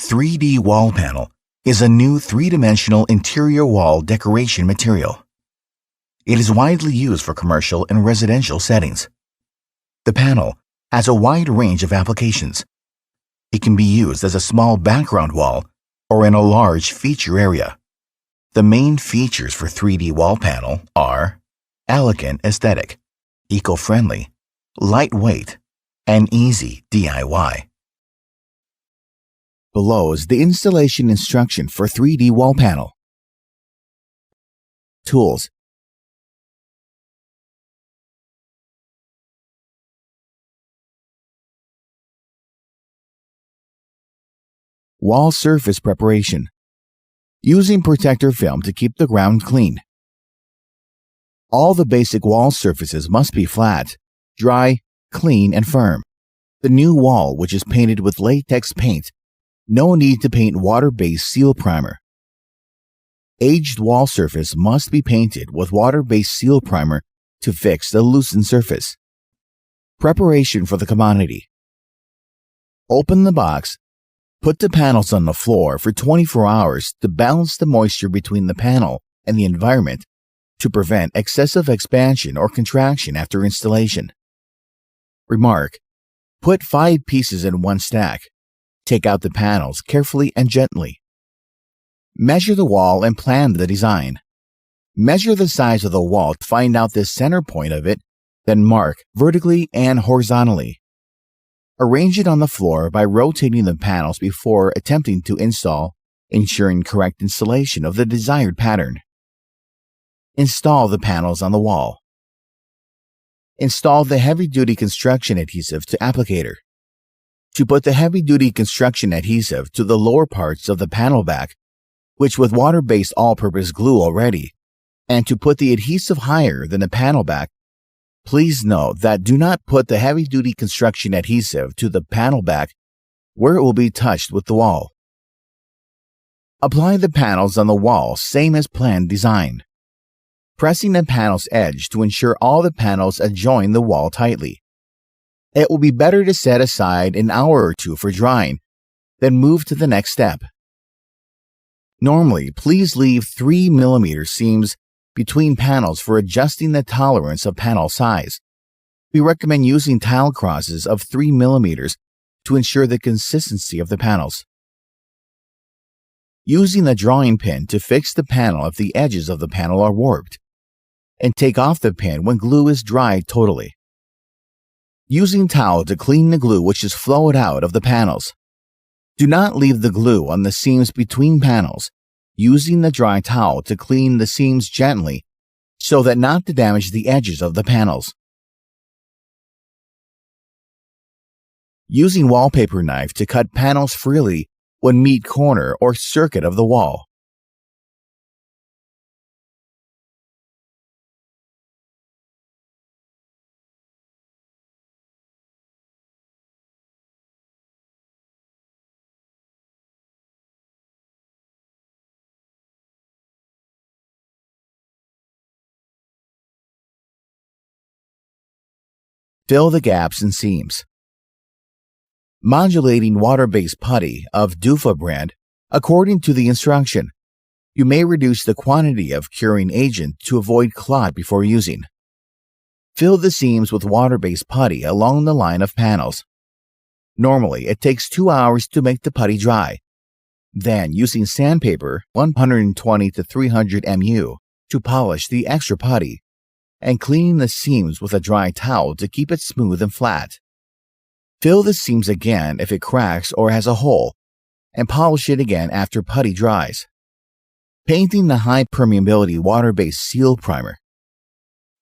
3D wall panel is a new three-dimensional interior wall decoration material. It is widely used for commercial and residential settings. The panel has a wide range of applications. It can be used as a small background wall or in a large feature area. The main features for 3D wall panel are elegant aesthetic, eco-friendly, lightweight, and easy DIY. Below is the installation instruction for 3D wall panel. Tools. Wall surface preparation. Using protector film to keep the ground clean. All the basic wall surfaces must be flat, dry, clean, and firm. The new wall, which is painted with latex paint, no need to paint water-based seal primer. Aged wall surface must be painted with water-based seal primer to fix the loosened surface. Preparation for the commodity. Open the box. Put the panels on the floor for 24 hours to balance the moisture between the panel and the environment to prevent excessive expansion or contraction after installation. Remark: put 5 pieces in one stack. Take out the panels carefully and gently. Measure the wall and plan the design. Measure the size of the wall to find out the center point of it, then mark vertically and horizontally. Arrange it on the floor by rotating the panels before attempting to install, ensuring correct installation of the desired pattern. Install the panels on the wall. Install the heavy-duty construction adhesive to applicator. To put the heavy-duty construction adhesive to the lower parts of the panel back, which with water-based all-purpose glue already, and to put the adhesive higher than the panel back, please note that do not put the heavy-duty construction adhesive to the panel back where it will be touched with the wall. Apply the panels on the wall same as planned design, pressing the panel's edge to ensure all the panels adjoin the wall tightly. It will be better to set aside an hour or two for drying, then move to the next step. Normally, please leave 3 mm seams between panels for adjusting the tolerance of panel size. We recommend using tile crosses of 3 mm to ensure the consistency of the panels. Using the drawing pin to fix the panel if the edges of the panel are warped, and take off the pin when glue is dried totally. Using towel to clean the glue which is flowed out of the panels. Do not leave the glue on the seams between panels, using the dry towel to clean the seams gently so that not to damage the edges of the panels. Using wallpaper knife to cut panels freely when meet corner or circuit of the wall. Fill the gaps and seams. Modulating water-based putty of Dufa brand according to the instruction. You may reduce the quantity of curing agent to avoid clot before using. Fill the seams with water-based putty along the line of panels. Normally, it takes 2 hours to make the putty dry. Then, using sandpaper 120 to 300 mu to polish the extra putty, and cleaning the seams with a dry towel to keep it smooth and flat. Fill the seams again if it cracks or has a hole, and polish it again after putty dries. Painting the high permeability water-based seal primer.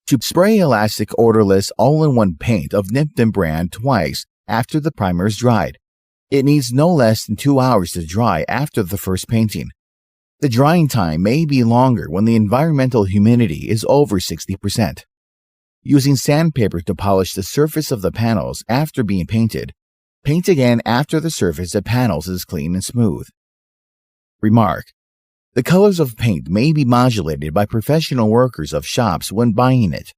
To spray elastic odorless all-in-one paint of Nipton brand twice after the primer is dried. It needs no less than 2 hours to dry after the first painting. The drying time may be longer when the environmental humidity is over 60%. Using sandpaper to polish the surface of the panels after being painted. Paint again after the surface of panels is clean and smooth. Remark: the colors of paint may be modulated by professional workers of shops when buying it.